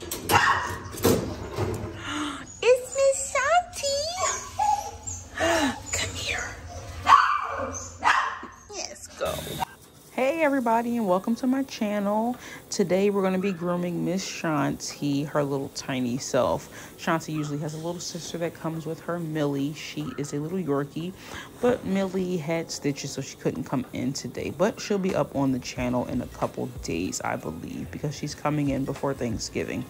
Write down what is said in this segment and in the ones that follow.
It's Miss Shanti. Come here. Let's go. Hey everybody, and welcome to my channel. Today we're going to be grooming Miss Shanti, her little tiny self. Shanti usually has a little sister that comes with her, Millie. She is a little Yorkie, but Millie had stitches, so she couldn't come in today. But she'll be up on the channel in a couple days, I believe, because she's coming in before Thanksgiving.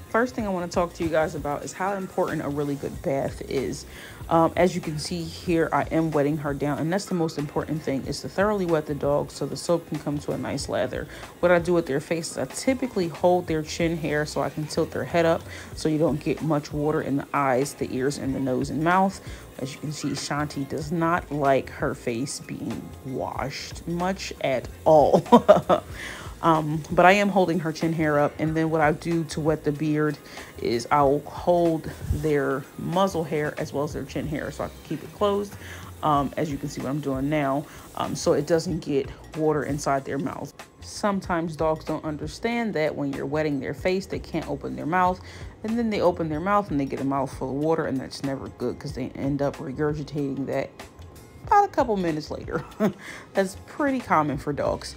First thing I want to talk to you guys about is how important a really good bath is. As you can see here, I am wetting her down, and that's the most important thing, is to thoroughly wet the dog so the soap can come to a nice lather. What I do with their faces, I typically hold their chin hair so I can tilt their head up so you don't get much water in the eyes, the ears, and the nose and mouth. As you can see, Shanti does not like her face being washed much at all. But I am holding her chin hair up, and then what I do to wet the beard is I'll hold their muzzle hair as well as their chin hair so I can keep it closed, as you can see what I'm doing now, so it doesn't get water inside their mouth. Sometimes dogs don't understand that when you're wetting their face, they can't open their mouth, and then they open their mouth and they get a mouthful of water, and that's never good because they end up regurgitating that about a couple minutes later. That's pretty common for dogs.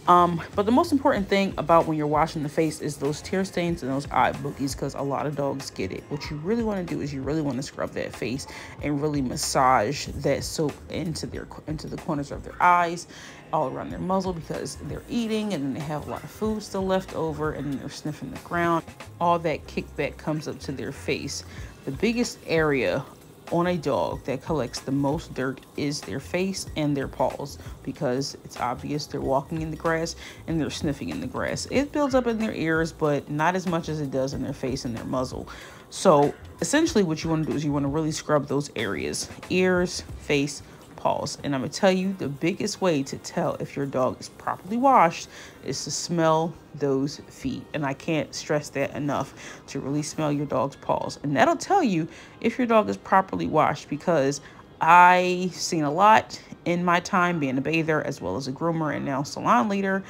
But the most important thing about when you're washing the face is those tear stains and those eye boogies, because a lot of dogs get it. What you really want to do is you really want to scrub that face and really massage that soap into the corners of their eyes, all around their muzzle, because they're eating and then they have a lot of food still left over, and then they're sniffing the ground. All that kickback comes up to their face. The biggest area on a dog that collects the most dirt is their face and their paws, because it's obvious they're walking in the grass and they're sniffing in the grass. It builds up in their ears, but not as much as it does in their face and their muzzle. So essentially what you want to do is you want to really scrub those areas: ears, face, paws. And I'm gonna tell you, the biggest way to tell if your dog is properly washed is to smell those feet. And I can't stress that enough, to really smell your dog's paws. And that'll tell you if your dog is properly washed, because I've seen a lot in my time being a bather as well as a groomer and now salon leader.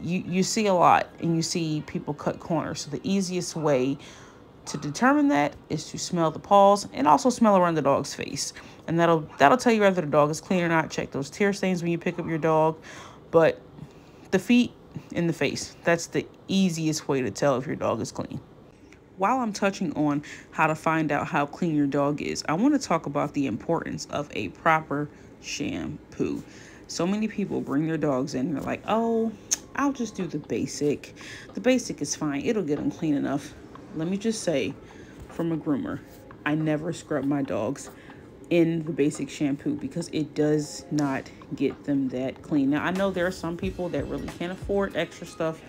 You see a lot, and you see people cut corners. So the easiest way to determine that is to smell the paws and also smell around the dog's face. And that'll tell you whether the dog is clean or not. Check those tear stains when you pick up your dog. But the feet and the face, that's the easiest way to tell if your dog is clean. While I'm touching on how to find out how clean your dog is, I want to talk about the importance of a proper shampoo. So many people bring their dogs in and they're like, oh, I'll just do the basic. The basic is fine. It'll get them clean enough. Let me just say, from a groomer, I never scrub my dogs in the basic shampoo because it does not get them that clean. Now, I know there are some people that really can't afford extra stuff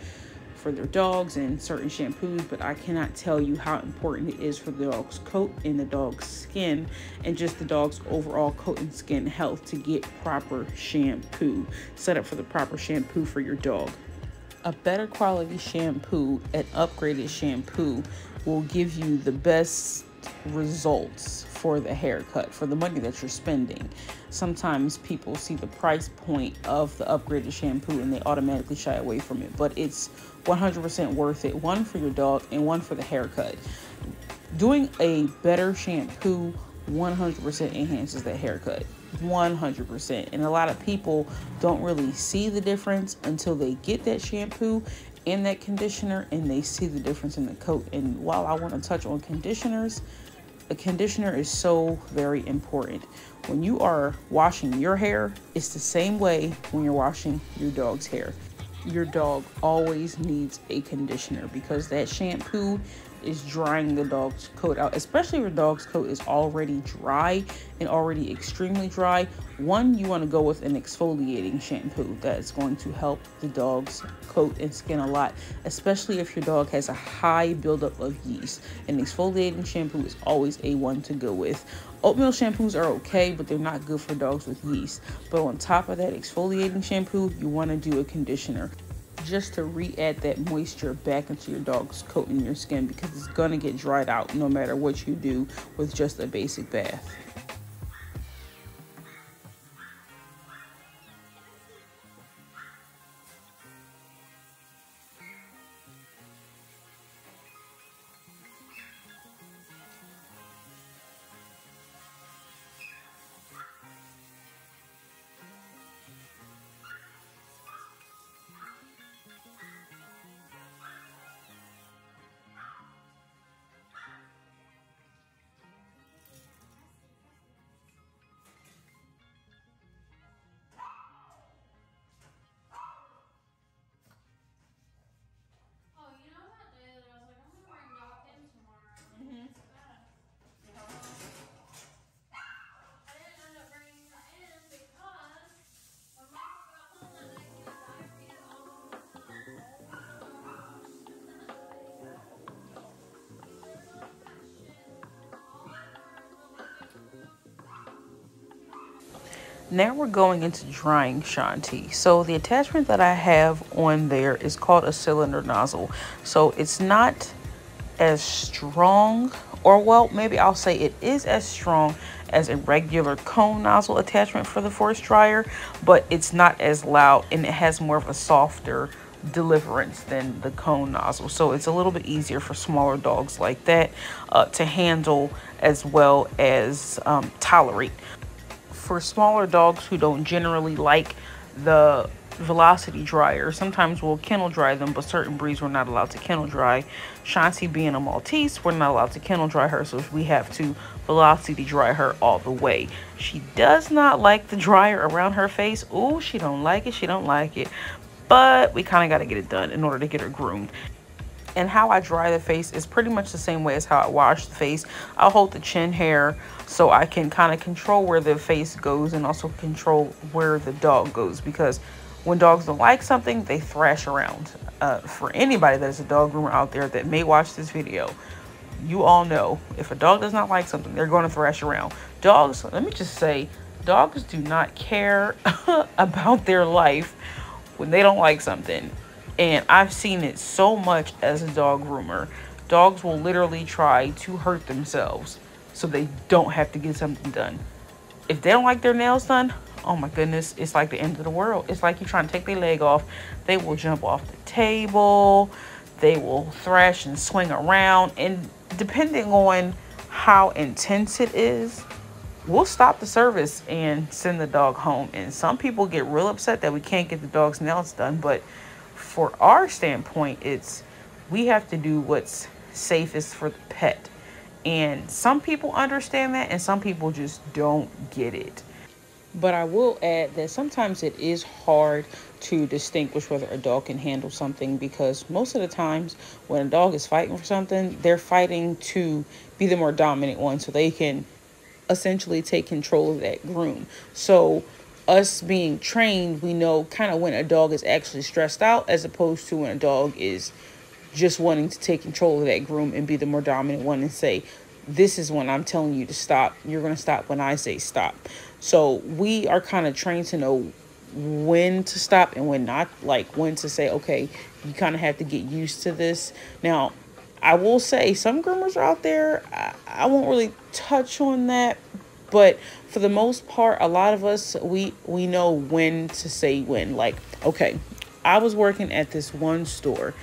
for their dogs and certain shampoos, but I cannot tell you how important it is for the dog's coat and the dog's skin and just the dog's overall coat and skin health to get proper shampoo. Set up for the proper shampoo for your dog. A better quality shampoo, an upgraded shampoo, will give you the best results for the haircut, for the money that you're spending. Sometimes people see the price point of the upgraded shampoo and they automatically shy away from it, but it's 100% worth it, one for your dog and one for the haircut. Doing a better shampoo 100% enhances that haircut, 100%. And a lot of people don't really see the difference until they get that shampoo and that conditioner and they see the difference in the coat. And while I want to touch on conditioners, a conditioner is so very important. When you are washing your hair, it's the same way when you're washing your dog's hair. Your dog always needs a conditioner because that shampoo is drying the dog's coat out, especially if your dog's coat is already dry and already extremely dry. One, you want to go with an exfoliating shampoo that's going to help the dog's coat and skin a lot, especially if your dog has a high buildup of yeast. An exfoliating shampoo is always a one to go with. Oatmeal shampoos are okay, but they're not good for dogs with yeast. But on top of that exfoliating shampoo, you want to do a conditioner, just to re-add that moisture back into your dog's coat and your skin, because it's going to get dried out no matter what you do with just a basic bath. Now we're going into drying Shanti. So the attachment that I have on there is called a cylinder nozzle. So it's not as strong, or well, maybe I'll say it is as strong as a regular cone nozzle attachment for the force dryer, but it's not as loud and it has more of a softer deliverance than the cone nozzle. So it's a little bit easier for smaller dogs like that to handle as well as tolerate. For smaller dogs who don't generally like the velocity dryer, sometimes we'll kennel dry them, but certain breeds we're not allowed to kennel dry. Shanti being a Maltese, we're not allowed to kennel dry her, so we have to velocity dry her all the way. She does not like the dryer around her face. Ooh, she don't like it, she don't like it, but we kind of got to get it done in order to get her groomed. And how I dry the face is pretty much the same way as how I wash the face. I'll hold the chin hair so I can kind of control where the face goes and also control where the dog goes, because when dogs don't like something, they thrash around. For anybody that is a dog groomer out there that may watch this video, you all know if a dog does not like something, they're going to thrash around. Dogs, let me just say, dogs do not care about their life when they don't like something. And I've seen it so much as a dog groomer. Dogs will literally try to hurt themselves so they don't have to get something done. If they don't like their nails done, oh my goodness, it's like the end of the world. It's like you're trying to take their leg off. They will jump off the table. They will thrash and swing around. And depending on how intense it is, we'll stop the service and send the dog home. And some people get real upset that we can't get the dog's nails done. But for our standpoint, it's we have to do what's safest for the pet. And some people understand that and some people just don't get it. But I will add that sometimes it is hard to distinguish whether a dog can handle something, because most of the times when a dog is fighting for something, they're fighting to be the more dominant one so they can essentially take control of that groom. So us being trained, we know kind of when a dog is actually stressed out as opposed to when a dog is just wanting to take control of that groom and be the more dominant one and say, this is when I'm telling you to stop. You're going to stop when I say stop. So we are kind of trained to know when to stop and when not, like when to say, okay, you kind of have to get used to this. Now, I will say some groomers are out there. I won't really touch on that. But for the most part, a lot of us, we know when to say when. Like, okay, I was working at this one store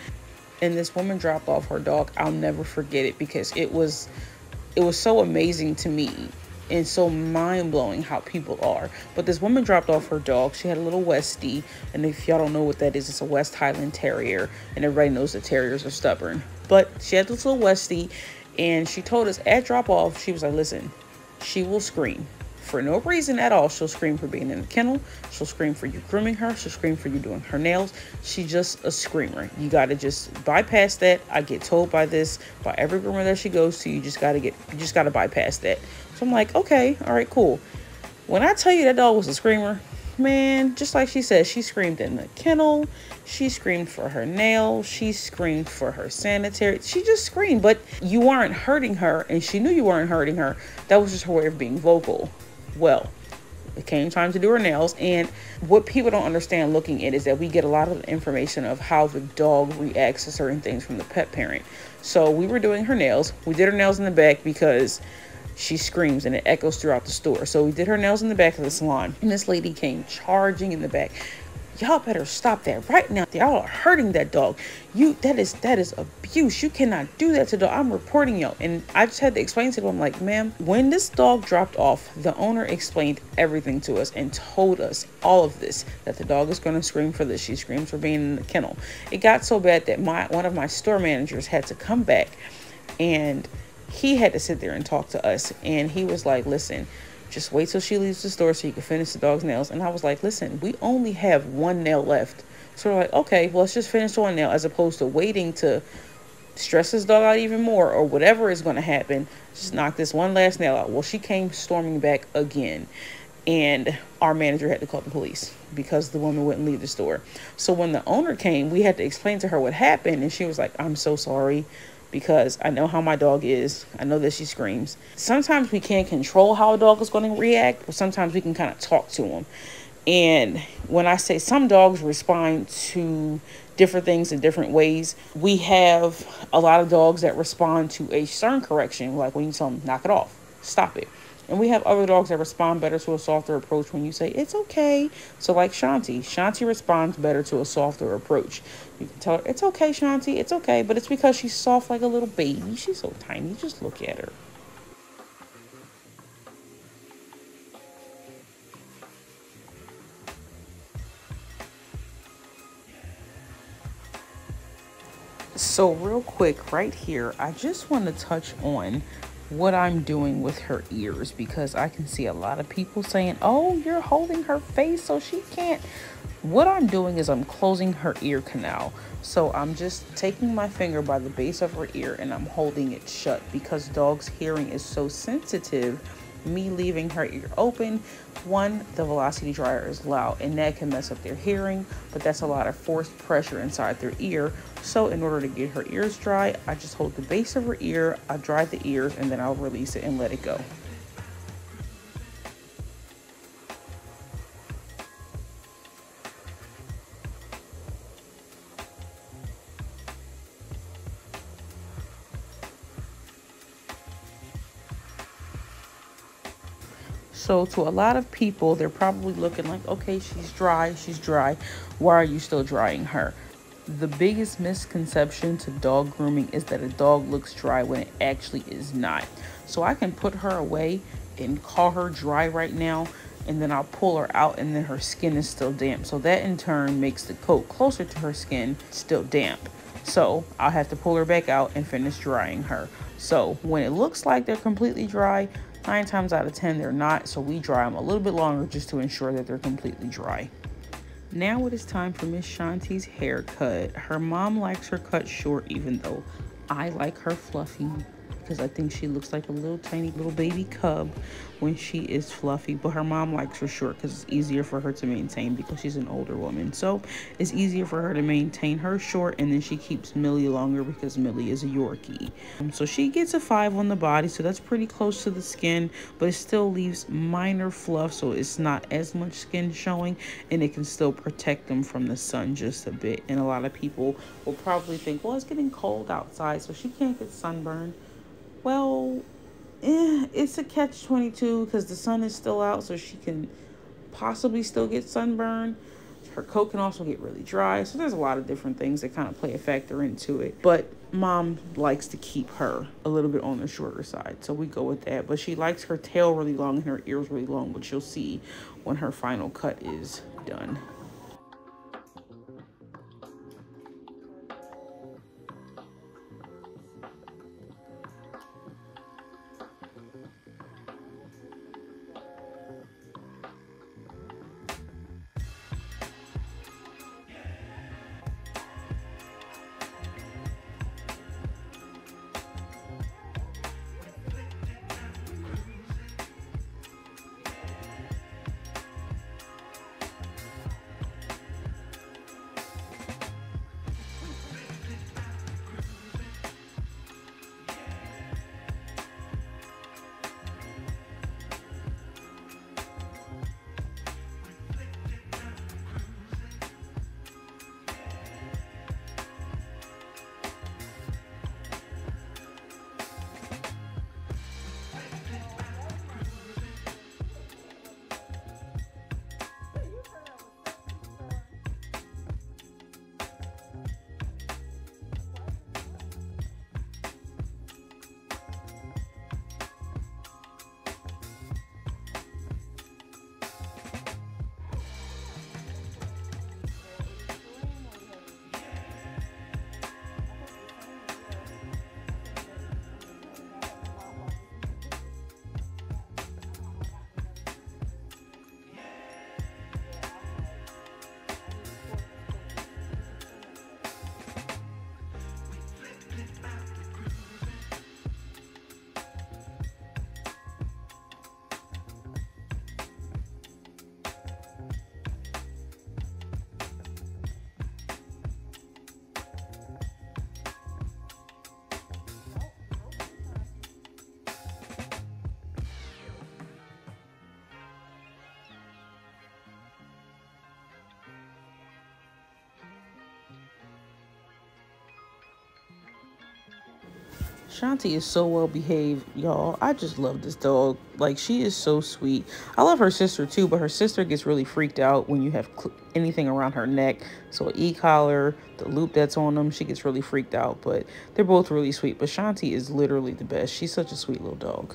and this woman dropped off her dog. I'll never forget it because it was so amazing to me and so mind-blowing how people are. But this woman dropped off her dog. She had a little Westie, and if y'all don't know what that is, it's a West Highland Terrier, and everybody knows that terriers are stubborn. But she had this little Westie, and she told us at drop-off, she was like, listen, she will scream. For no reason at all, she'll scream for being in the kennel. She'll scream for you grooming her. She'll scream for you doing her nails. She's just a screamer. You got to just bypass that. I get told by every groomer that she goes to, you just got to bypass that. So I'm like, okay, all right, cool. When I tell you that dog was a screamer, man, just like she said, she screamed in the kennel. She screamed for her nails. She screamed for her sanitary. She just screamed, but you weren't hurting her, and she knew you weren't hurting her. That was just her way of being vocal. Well, it came time to do her nails, and what people don't understand looking at is that we get a lot of information of how the dog reacts to certain things from the pet parent. So we were doing her nails. We did her nails in the back because she screams and it echoes throughout the store. So we did her nails in the back of the salon, and this lady came charging in the back. Y'all better stop that right now. Y'all are hurting that dog. That is abuse. You cannot do that to dog. I'm reporting y'all. And I just had to explain to them, like, ma'am, when this dog dropped off, the owner explained everything to us and told us all of this, that the dog is going to scream for this. She screams for being in the kennel. It got so bad that one of my store managers had to come back, and he had to sit there and talk to us. And he was like, listen, just wait till she leaves the store so you can finish the dog's nails. And I was like, listen, we only have one nail left. So we're like, okay, well, let's just finish one nail, as opposed to waiting to stress this dog out even more or whatever is going to happen. Just knock this one last nail out. Well, she came storming back again, and our manager had to call the police because the woman wouldn't leave the store. So when the owner came, we had to explain to her what happened, and she was like, I'm so sorry. because I know how my dog is. I know that she screams. Sometimes we can't control how a dog is going to react, but sometimes we can kind of talk to them. And when I say some dogs respond to different things in different ways, we have a lot of dogs that respond to a stern correction, like when you tell them, knock it off, stop it. And we have other dogs that respond better to a softer approach when you say, it's okay. So like Shanti. Shanti responds better to a softer approach. You can tell her, it's okay, Shanti, it's okay. But it's because she's soft like a little baby. She's so tiny. Just look at her. So real quick right here, I just want to touch on what I'm doing with her ears, because I can see a lot of people saying, oh, you're holding her face so she can't. What I'm doing is I'm closing her ear canal. So I'm just taking my finger by the base of her ear and I'm holding it shut, because dogs' hearing is so sensitive. Me leaving her ear open, one, the velocity dryer is loud and that can mess up their hearing, but that's a lot of forced pressure inside their ear. So in order to get her ears dry, I just hold the base of her ear, I dry the ears, and then I'll release it and let it go. So to a lot of people, they're probably looking like, okay, she's dry. Why are you still drying her? The biggest misconception to dog grooming is that a dog looks dry when it actually is not. So I can put her away and call her dry right now, and then I'll pull her out and then her skin is still damp. So that in turn makes the coat closer to her skin still damp. So I'll have to pull her back out and finish drying her. So when it looks like they're completely dry, 9 times out of 10 they're not. So we dry them a little bit longer just to ensure that they're completely dry. Now it is time for Miss Shanti's haircut. Her mom likes her cut short, even though I like her fluffy, because I think she looks like a little tiny little baby cub when she is fluffy. But her mom likes her short because it's easier for her to maintain, because she's an older woman. So it's easier for her to maintain her short, and then she keeps Millie longer because Millie is a Yorkie. So she gets a 5 on the body, so that's pretty close to the skin, but it still leaves minor fluff, so it's not as much skin showing, and it can still protect them from the sun just a bit. And a lot of people will probably think, well, it's getting cold outside, so she can't get sunburned. Well, it's a catch-22 because the sun is still out, so she can possibly still get sunburned. Her coat can also get really dry. So there's a lot of different things that kind of play a factor into it. But mom likes to keep her a little bit on the shorter side, so we go with that. But she likes her tail really long and her ears really long, which you'll see when her final cut is done. Shanti is so well behaved, y'all. I just love this dog. Like, she is so sweet. I love her sister too, but her sister gets really freaked out when you have anything around her neck. So, an e-collar, the loop that's on them, she gets really freaked out. But they're both really sweet. But Shanti is literally the best. She's such a sweet little dog.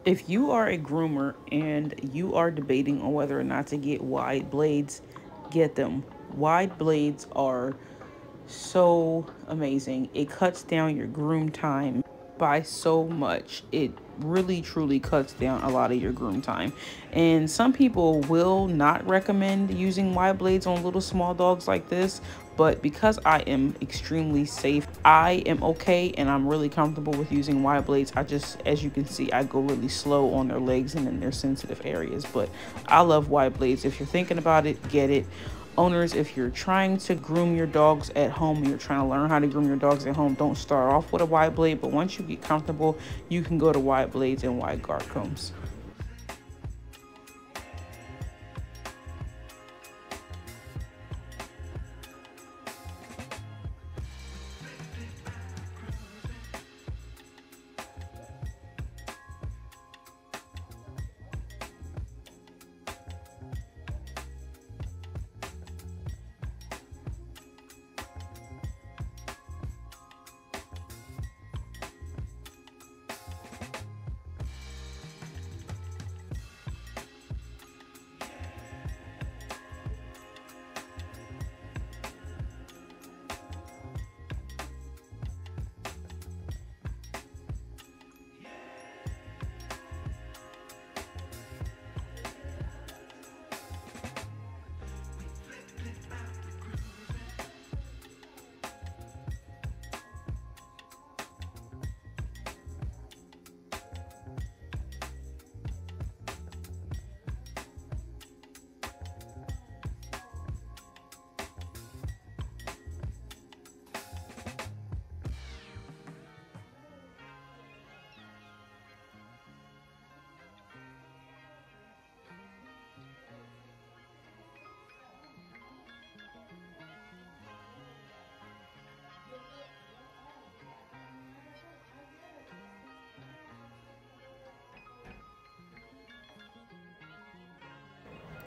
If you are a groomer and you are debating on whether or not to get wide blades, get them. Wide blades are so amazing. It cuts down your groom time by so much. It really truly cuts down a lot of your groom time. And some people will not recommend using wide blades on little small dogs like this, but because I am extremely safe, I am okay and I'm really comfortable with using wide blades. I just, as you can see, I go really slow on their legs and in their sensitive areas. But I love wide blades. If you're thinking about it, get it. Owners, if you're trying to groom your dogs at home and you're trying to learn how to groom your dogs at home, don't start off with a wide blade, but once you get comfortable, you can go to wide blades and wide guard combs.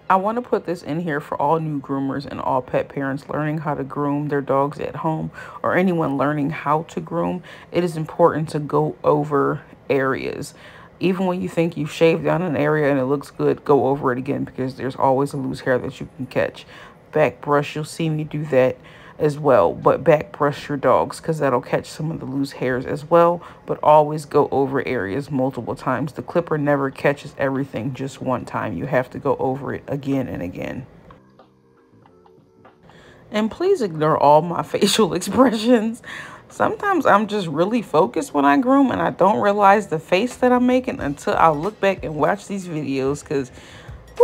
I want to put this in here for all new groomers and all pet parents learning how to groom their dogs at home, or anyone learning how to groom. It is important to go over areas. Even when you think you've shaved down an area and it looks good, go over it again, because there's always a loose hair that you can catch. Back brush, you'll see me do that as well, but back brush your dogs because that'll catch some of the loose hairs as well. But always go over areas multiple times. The clipper never catches everything just one time. You have to go over it again and again. And please ignore all my facial expressions. Sometimes I'm just really focused when I groom and I don't realize the face that I'm making until I look back and watch these videos, because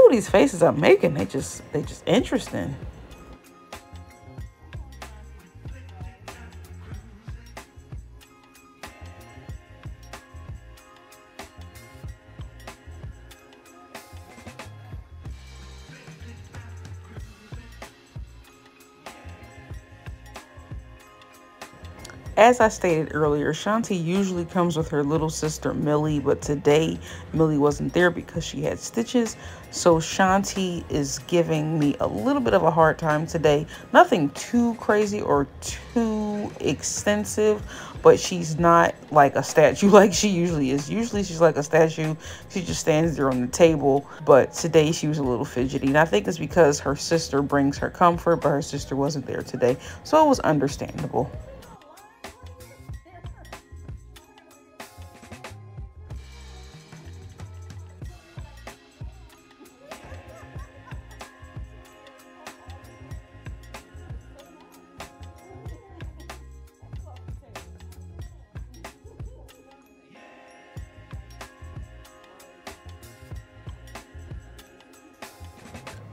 these faces I'm making, they just interesting. As I stated earlier, Shanti usually comes with her little sister Millie, but today Millie wasn't there because she had stitches. So Shanti is giving me a little bit of a hard time today. Nothing too crazy or too extensive, but she's not like a statue like she usually is. Usually she's like a statue. She just stands there on the table, but today she was a little fidgety. And I think it's because her sister brings her comfort, but her sister wasn't there today. So it was understandable.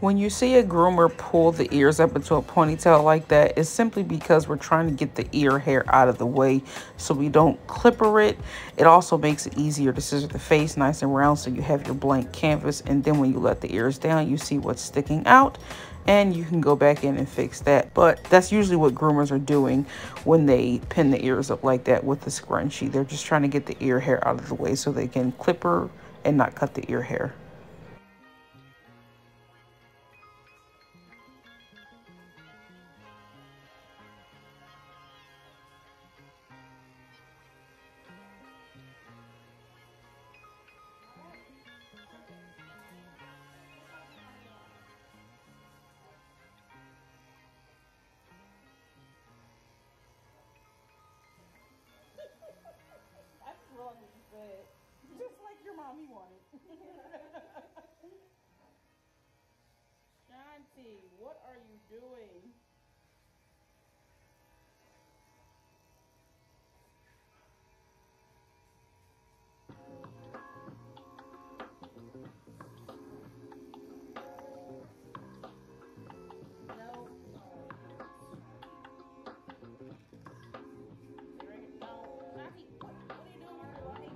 When you see a groomer pull the ears up into a ponytail like that, it's simply because we're trying to get the ear hair out of the way so we don't clipper it. It also makes it easier to scissor the face nice and round so you have your blank canvas, and then when you let the ears down, you see what's sticking out and you can go back in and fix that. But that's usually what groomers are doing when they pin the ears up like that with the scrunchie. They're just trying to get the ear hair out of the way so they can clipper and not cut the ear hair. Just like your mommy wanted. Shanti, what are you doing? No. No. Shanti, what are you doing with your life?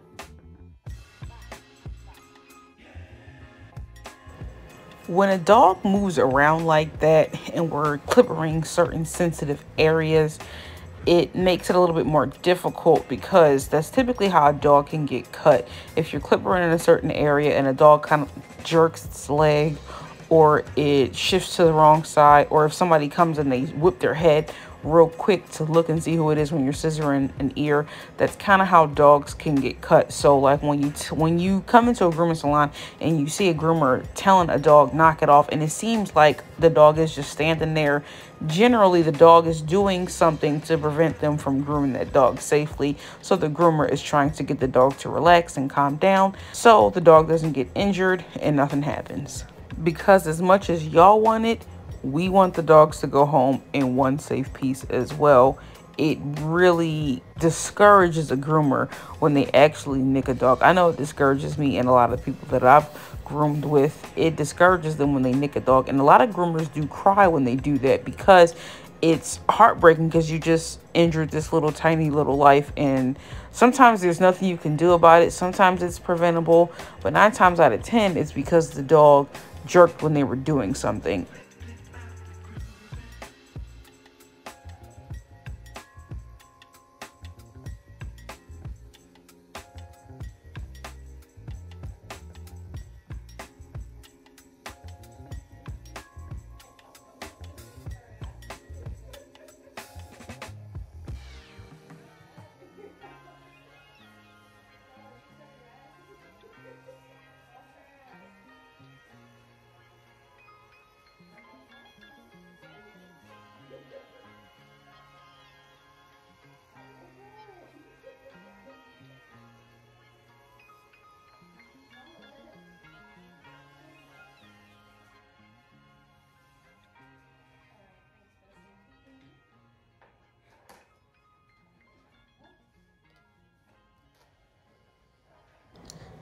When a dog moves around like that and we're clippering certain sensitive areas, it makes it a little bit more difficult because that's typically how a dog can get cut. If you're clippering in a certain area and a dog kind of jerks its leg, or it shifts to the wrong side, or if somebody comes and they whip their head real quick to look and see who it is when you're scissoring an ear, that's kind of how dogs can get cut. So like when you come into a grooming salon and you see a groomer telling a dog knock it off, and it seems like the dog is just standing there, generally the dog is doing something to prevent them from grooming that dog safely. So the groomer is trying to get the dog to relax and calm down so the dog doesn't get injured and nothing happens. Because as much as y'all want it, we want the dogs to go home in one safe piece as well. It really discourages a groomer when they actually nick a dog. I know it discourages me and a lot of people that I've groomed with. It discourages them when they nick a dog. And a lot of groomers do cry when they do that because it's heartbreaking, because you just injured this little tiny little life, and sometimes there's nothing you can do about it. Sometimes it's preventable, but 9 times out of 10 it's because the dog jerked when they were doing something.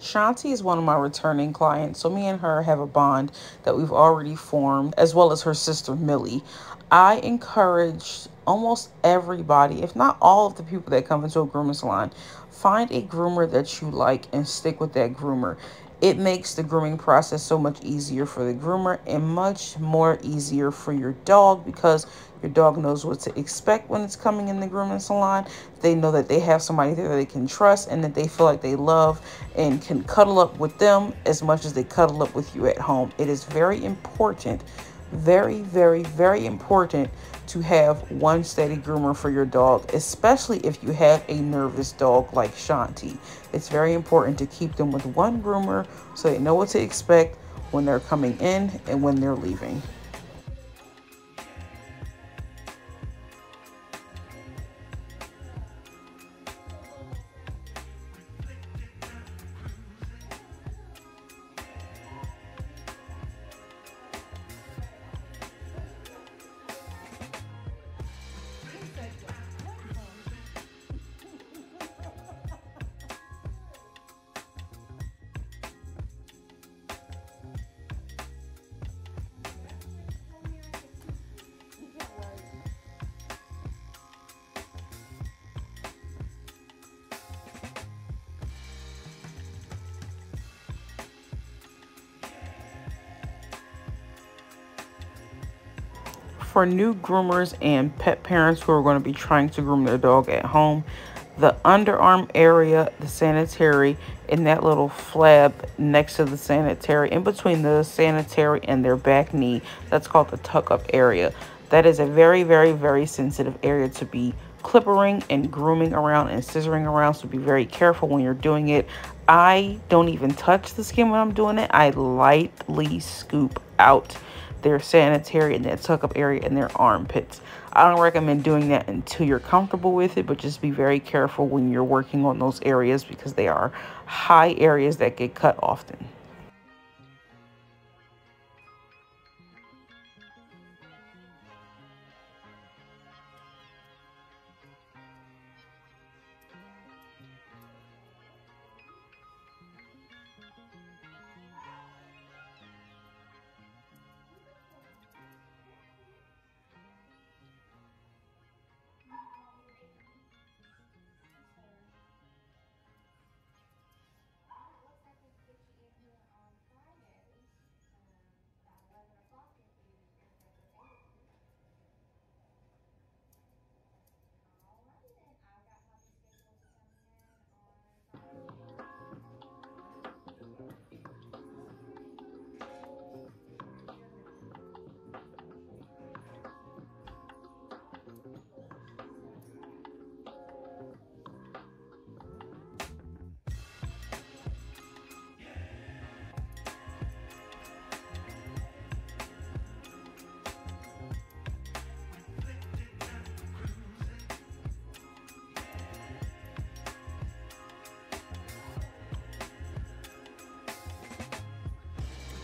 Shanti is one of my returning clients, so me and her have a bond that we've already formed, as well as her sister Millie. I encourage almost everybody, if not all of the people that come into a grooming salon, find a groomer that you like and stick with that groomer. It makes the grooming process so much easier for the groomer and much more easier for your dog, because your dog knows what to expect when it's coming in the grooming salon. They know that they have somebody there that they can trust and that they feel like they love and can cuddle up with them as much as they cuddle up with you at home. It is very important, very, very, very important to have one steady groomer for your dog, especially if you have a nervous dog like Shanti. It's very important to keep them with one groomer so they know what to expect when they're coming in and when they're leaving. For new groomers and pet parents who are going to be trying to groom their dog at home, the underarm area, the sanitary, and that little flab next to the sanitary, in between the sanitary and their back knee, that's called the tuck up area. That is a very, very, very sensitive area to be clippering and grooming around and scissoring around, so be very careful when you're doing it. I don't even touch the skin when I'm doing it. I lightly scoop out their sanitary and that tuck up area in their armpits. I don't recommend doing that until you're comfortable with it, but just be very careful when you're working on those areas because they are high areas that get cut often.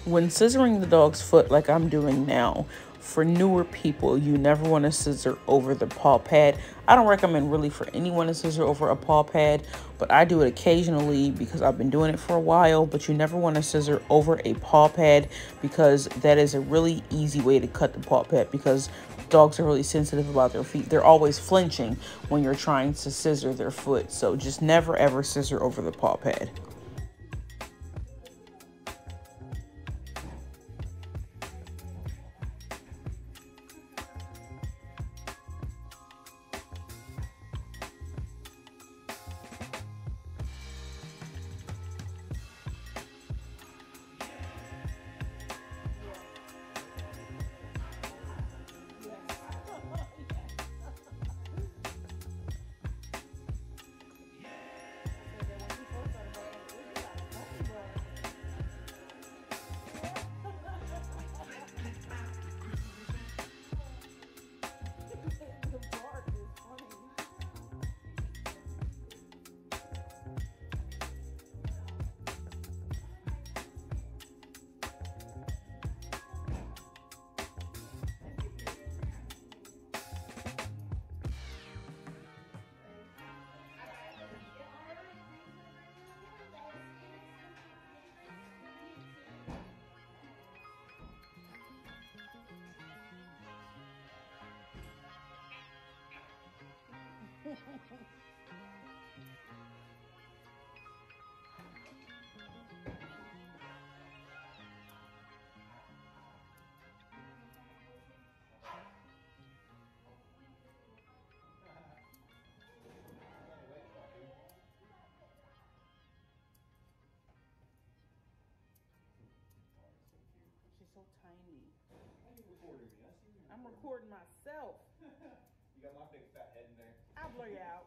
When scissoring the dog's foot like I'm doing now, for newer people, you never want to scissor over the paw pad. I don't recommend really for anyone to scissor over a paw pad, but I do it occasionally because I've been doing it for a while. But you never want to scissor over a paw pad because that is a really easy way to cut the paw pad, because dogs are really sensitive about their feet. They're always flinching when you're trying to scissor their foot. So just never ever scissor over the paw pad. She's so tiny. I'm recording myself. You got my big fat head in there. I'll blur you out.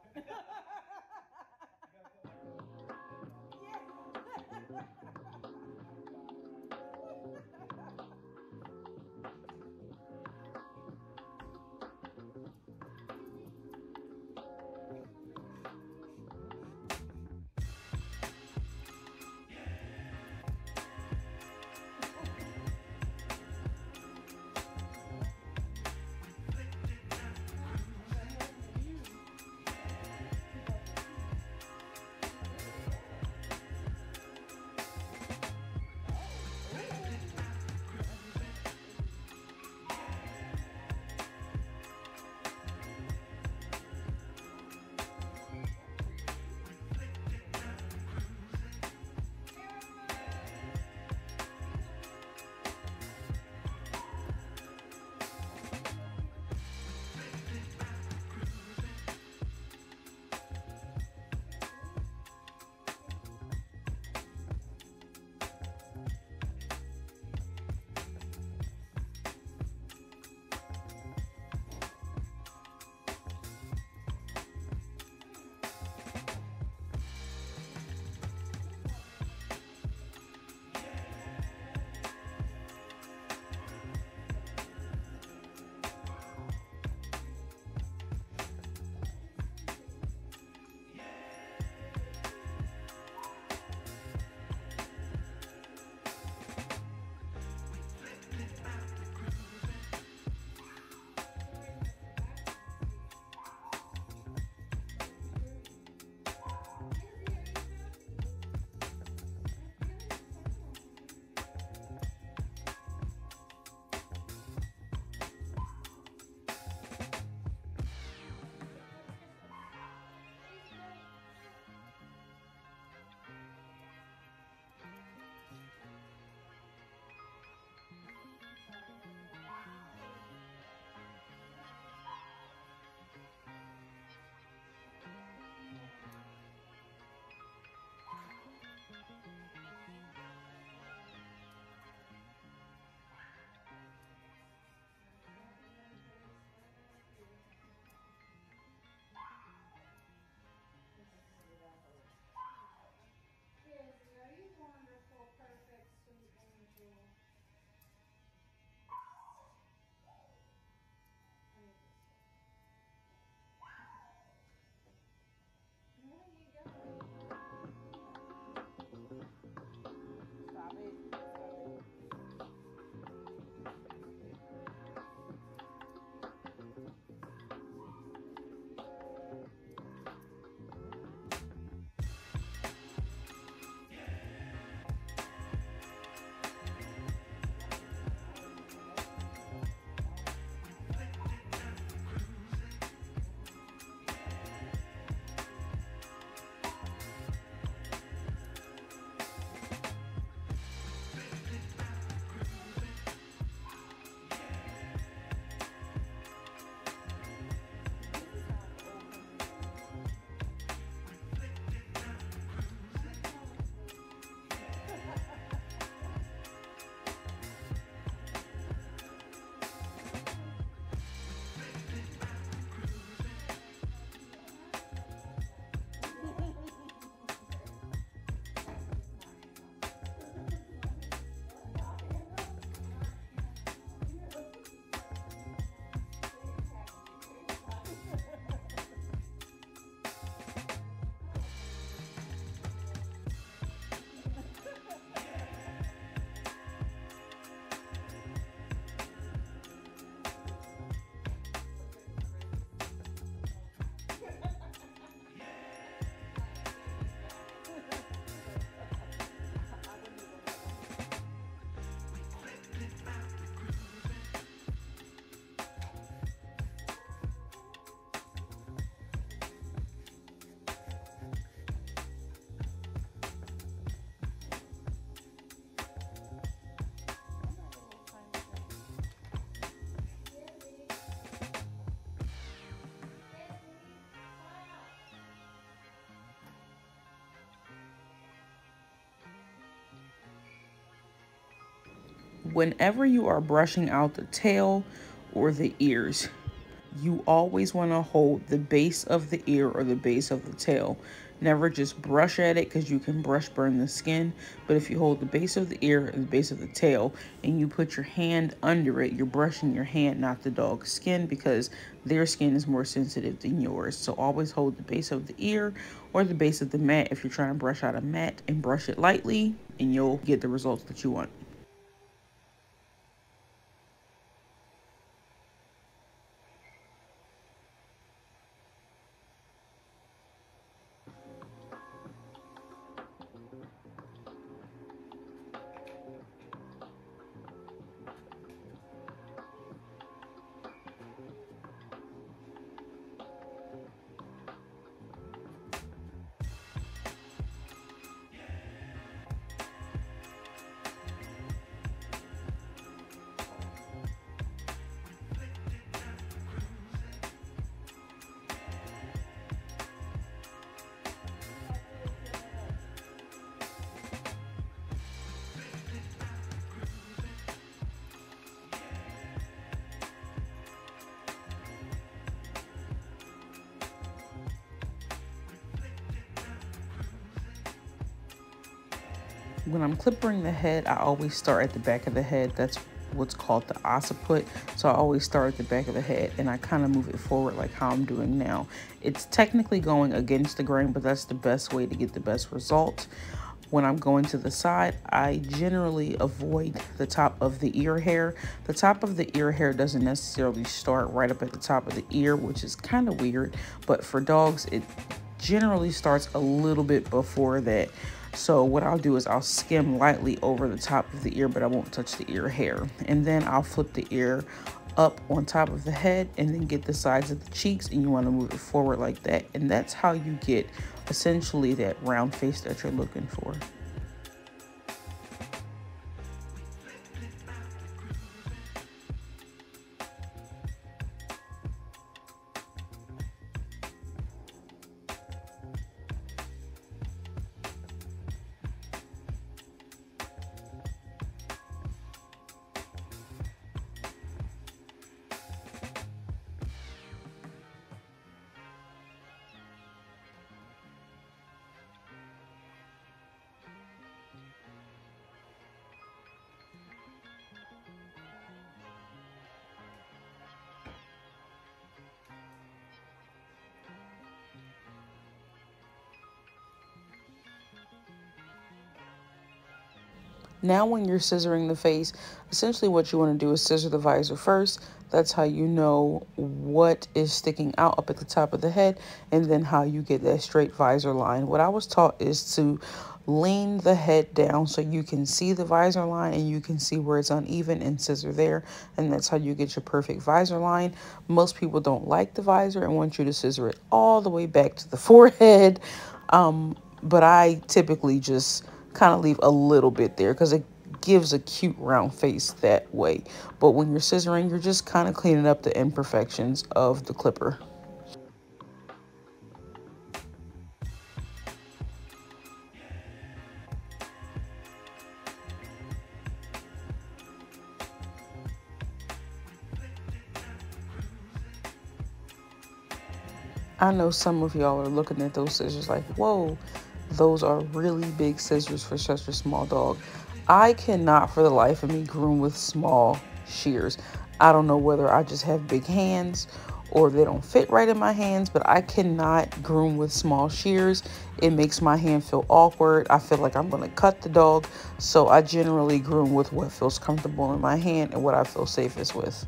Whenever you are brushing out the tail or the ears, you always want to hold the base of the ear or the base of the tail. Never just brush at it because you can brush burn the skin. But if you hold the base of the ear and the base of the tail and you put your hand under it, you're brushing your hand, not the dog's skin, because their skin is more sensitive than yours. So always hold the base of the ear or the base of the mat if you're trying to brush out a mat, and brush it lightly and you'll get the results that you want. When I'm clipping the head, I always start at the back of the head. That's what's called the occiput. So I always start at the back of the head and I kind of move it forward like how I'm doing now. It's technically going against the grain, but that's the best way to get the best result. When I'm going to the side, I generally avoid the top of the ear hair. The top of the ear hair doesn't necessarily start right up at the top of the ear, which is kind of weird, but for dogs, it generally starts a little bit before that. So what I'll do is I'll skim lightly over the top of the ear, but I won't touch the ear hair. And then I'll flip the ear up on top of the head and then get the sides of the cheeks, and you want to move it forward like that. And that's how you get essentially that round face that you're looking for. Now when you're scissoring the face, essentially what you want to do is scissor the visor first. That's how you know what is sticking out up at the top of the head, and then how you get that straight visor line. What I was taught is to lean the head down so you can see the visor line and you can see where it's uneven, and scissor there, and that's how you get your perfect visor line. Most people don't like the visor and want you to scissor it all the way back to the forehead, but I typically just kind of leave a little bit there because it gives a cute round face that way. But when you're scissoring, you're just kind of cleaning up the imperfections of the clipper. I know some of y'all are looking at those scissors like, whoa, those are really big scissors for such a small dog. I cannot for the life of me groom with small shears. I don't know whether I just have big hands or they don't fit right in my hands, but I cannot groom with small shears. It makes my hand feel awkward. I feel like I'm gonna cut the dog. So I generally groom with what feels comfortable in my hand and what I feel safest with.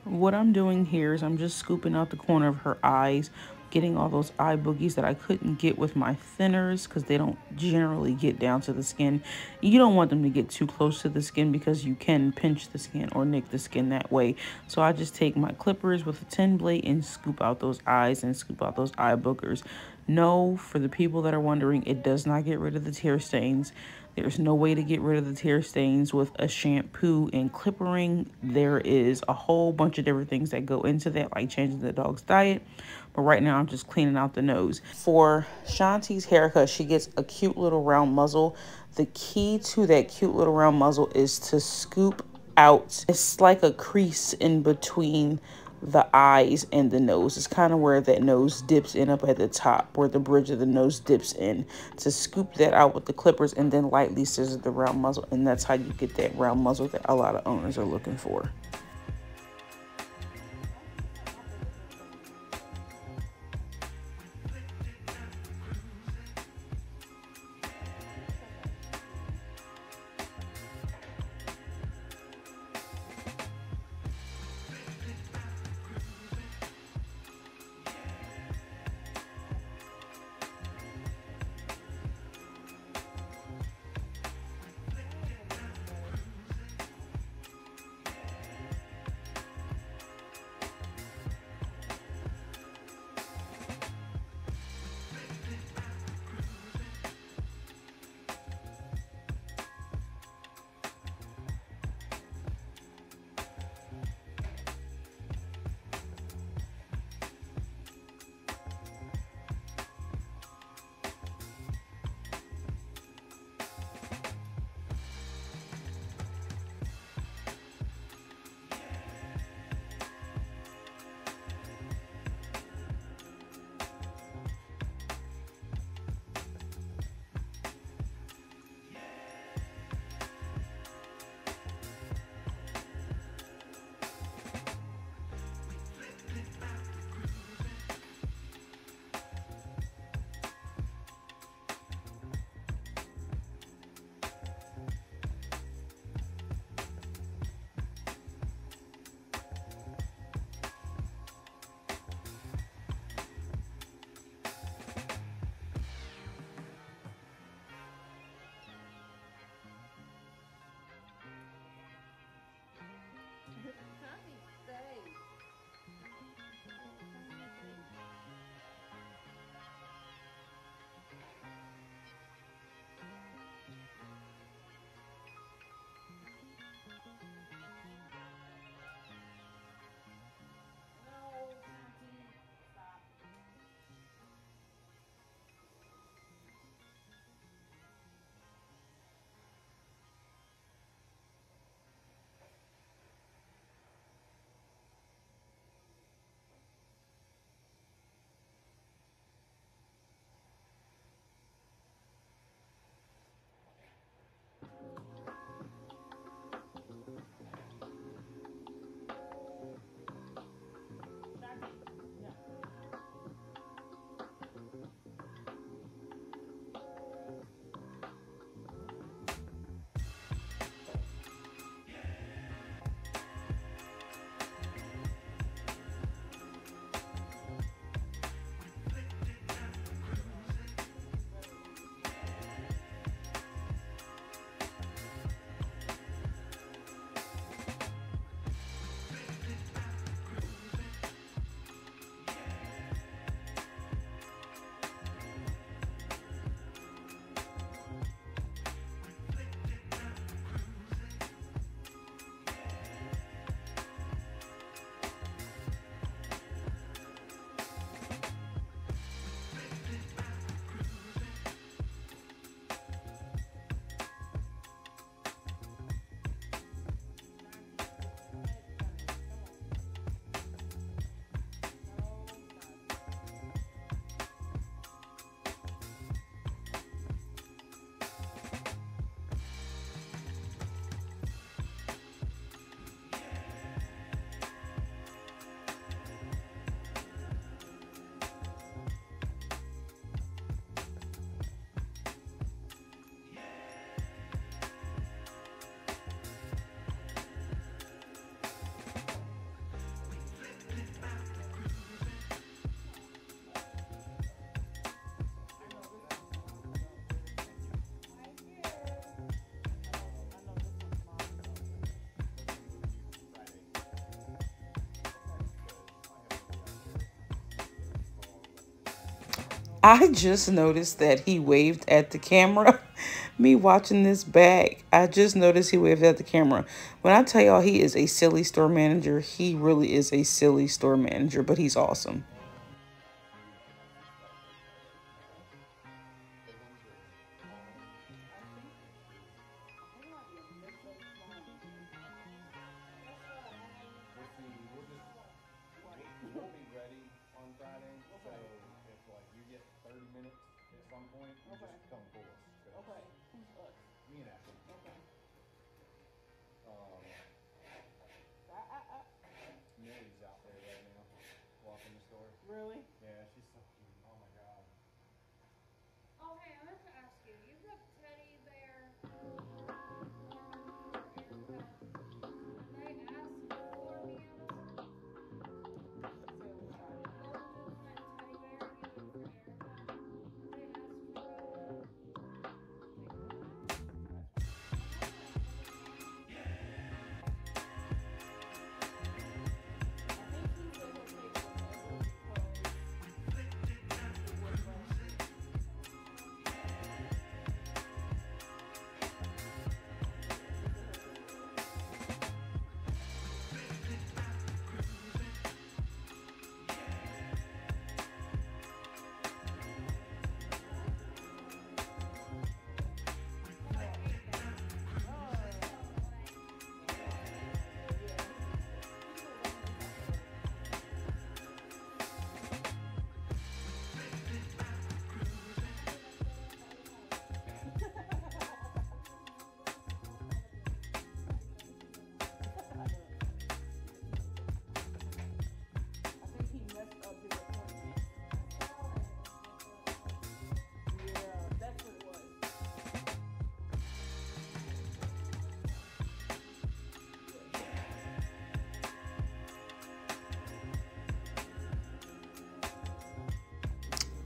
What I'm doing here is I'm just scooping out the corner of her eyes, getting all those eye boogies that I couldn't get with my thinners because they don't generally get down to the skin. You don't want them to get too close to the skin because you can pinch the skin or nick the skin that way. So I just take my clippers with a 10 blade and scoop out those eyes and scoop out those eye boogers. No, for the people that are wondering, it does not get rid of the tear stains. There's no way to get rid of the tear stains with a shampoo and clippering. There is a whole bunch of different things that go into that, like changing the dog's diet. But right now, I'm just cleaning out the nose. For Shanti's haircut, she gets a cute little round muzzle. The key to that cute little round muzzle is to scoop out. It's like a crease in between the eyes and the nose. It's kind of where that nose dips in up at the top, where the bridge of the nose dips in. To scoop that out with the clippers and then lightly scissor the round muzzle, and that's how you get that round muzzle that a lot of owners are looking for. I just noticed that he waved at the camera. Me watching this back, I just noticed he waved at the camera. When I tell y'all he is a silly store manager, he really is a silly store manager, but he's awesome. Oh, hey, I meant to ask you. You have teddy bear, normal haircut. They ask for meals. Normal and teddy bear, you for haircut. They ask for.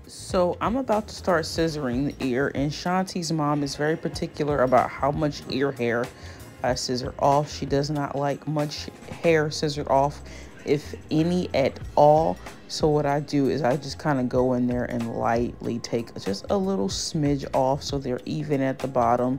So I'm about to start scissoring the ear, and Shanti's mom is very particular about how much ear hair I scissor off. She does not like much hair scissored off, if any at all. So what I do is I just kind of go in there and lightly take just a little smidge off so they're even at the bottom.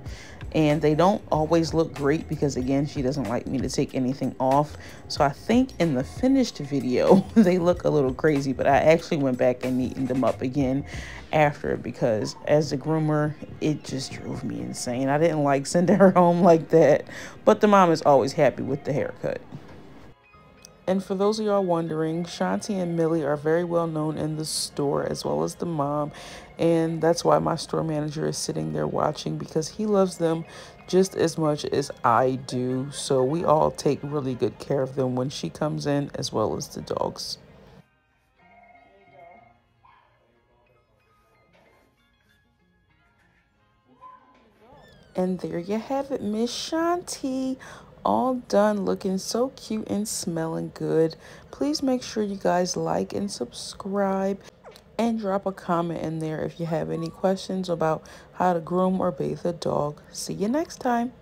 And they don't always look great because, again, she doesn't like me to take anything off. So I think in the finished video they look a little crazy, but I actually went back and neatened them up again after, because as a groomer it just drove me insane. I didn't like sending her home like that, but the mom is always happy with the haircut. And for those of y'all wondering, Shanti and Millie are very well known in the store, as well as the mom. And that's why my store manager is sitting there watching, because he loves them just as much as I do. So we all take really good care of them when she comes in, as well as the dogs. And there you have it, Miss Shanti. All done, looking so cute and smelling good. Please make sure you guys like and subscribe, and drop a comment in there if you have any questions about how to groom or bathe a dog. See you next time.